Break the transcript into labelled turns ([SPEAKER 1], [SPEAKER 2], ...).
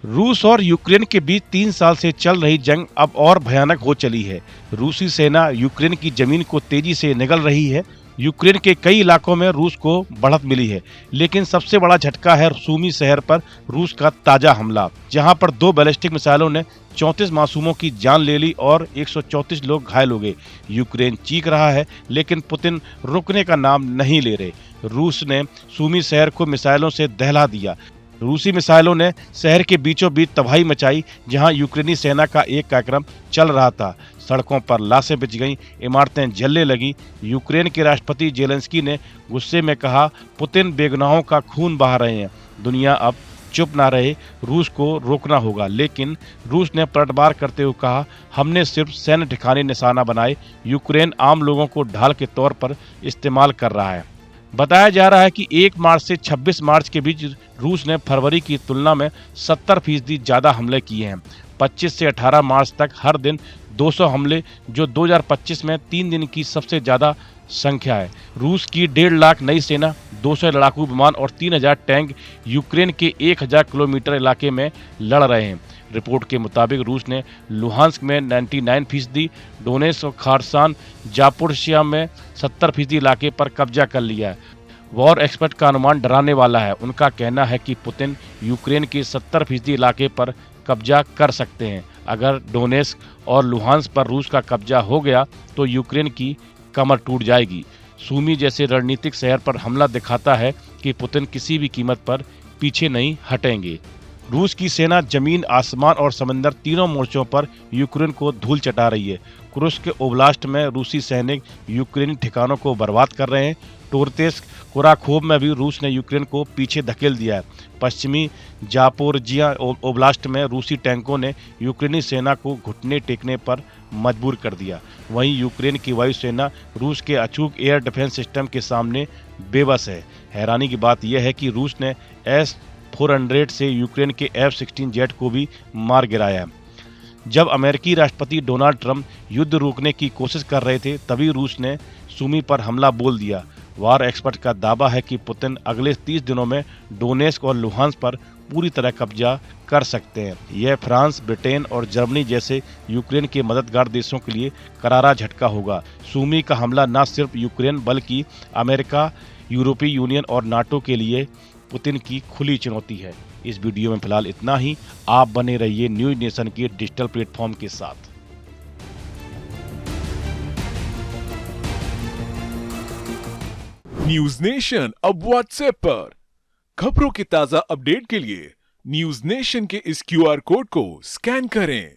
[SPEAKER 1] रूस और यूक्रेन के बीच 3 साल से चल रही जंग अब और भयानक हो चली है। रूसी सेना यूक्रेन की जमीन को तेजी से निगल रही है। यूक्रेन के कई इलाकों में रूस को बढ़त मिली है, लेकिन सबसे बड़ा झटका है सूमी शहर पर रूस का ताजा हमला, जहां पर 2 बैलिस्टिक मिसाइलों ने 34 मासूमों की जान ले ली और 134 लोग घायल हो गए। यूक्रेन चीख रहा है, लेकिन पुतिन रुकने का नाम नहीं ले रहे। रूस ने सूमी शहर को मिसाइलों से दहला दिया। रूसी मिसाइलों ने शहर के बीचों बीच तबाही मचाई, जहां यूक्रेनी सेना का एक कार्यक्रम चल रहा था। सड़कों पर लाशें बिछ गईं, इमारतें जलने लगी। यूक्रेन के राष्ट्रपति जेलेंस्की ने गुस्से में कहा, पुतिन बेगुनाहों का खून बहा रहे हैं, दुनिया अब चुप ना रहे, रूस को रोकना होगा। लेकिन रूस ने पलटवार करते हुए कहा, हमने सिर्फ सैन्य ठिकाने निशाना बनाए, यूक्रेन आम लोगों को ढाल के तौर पर इस्तेमाल कर रहा है। बताया जा रहा है कि 1 मार्च से 26 मार्च के बीच रूस ने फरवरी की तुलना में 70% ज्यादा हमले किए हैं। 25 से 18 मार्च तक हर दिन 200 हमले, जो 2025 में 3 दिन की सबसे ज्यादा संख्या है। रूस की 1.5 लाख नई सेना, 200 लड़ाकू विमान और 3000 टैंक यूक्रेन के 1000 किलोमीटर इलाके में लड़ रहे हैं। रिपोर्ट के मुताबिक रूस ने लुहांस्क में 99%, डोनेट्स्क और खार्सन जापोरिशिया में 70% इलाके पर कब्जा कर लिया है। वॉर एक्सपर्ट का अनुमान डराने वाला है। उनका कहना है कि पुतिन यूक्रेन के 70% इलाके पर कब्जा कर सकते हैं। अगर डोनेट्स्क और लुहांस्क पर रूस का कब्जा हो गया तो यूक्रेन की कमर टूट जाएगी। सूमी जैसे रणनीतिक शहर पर हमला दिखाता है कि पुतिन किसी भी कीमत पर पीछे नहीं हटेंगे। रूस की सेना जमीन, आसमान और समंदर तीनों मोर्चों पर यूक्रेन को धूल चटा रही है। कुर्स्क ओब्लास्ट में रूसी सैनिक यूक्रेनी ठिकानों को बर्बाद कर रहे हैं। टोरतेस्क, कुराखोव में भी रूस ने यूक्रेन को पीछे धकेल दिया है। पश्चिमी जापोरिजिया ओब्लास्ट में रूसी टैंकों ने यूक्रेनी सेना को घुटने टेकने पर मजबूर कर दिया। वहीं यूक्रेन की वायुसेना रूस के अचूक एयर डिफेंस सिस्टम के सामने बेबस है। हैरानी की बात यह है कि रूस ने S-400 से यूक्रेन के F-16 जेट को भी मार गिराया है। जब अमेरिकी राष्ट्रपति डोनाल्ड ट्रंप युद्ध रोकने की कोशिश कर रहे थे, तभी रूस ने सूमी पर हमला बोल दिया। वार एक्सपर्ट का दावा है कि पुतिन अगले 30 दिनों में डोनेट्स्क और लुहांस्क पर पूरी तरह कब्जा कर सकते हैं। यह फ्रांस, ब्रिटेन और जर्मनी जैसे यूक्रेन के मददगार देशों के लिए करारा झटका होगा। सूमी का हमला न सिर्फ यूक्रेन बल्कि अमेरिका, यूरोपीय यूनियन और नाटो के लिए पुतिन की खुली चुनौती है। इस वीडियो में फिलहाल इतना ही। आप बने रहिए न्यूज नेशन के डिजिटल प्लेटफॉर्म के साथ।
[SPEAKER 2] न्यूज नेशन अब व्हाट्सएप पर खबरों के ताजा अपडेट के लिए न्यूज नेशन के इस QR कोड को स्कैन करें।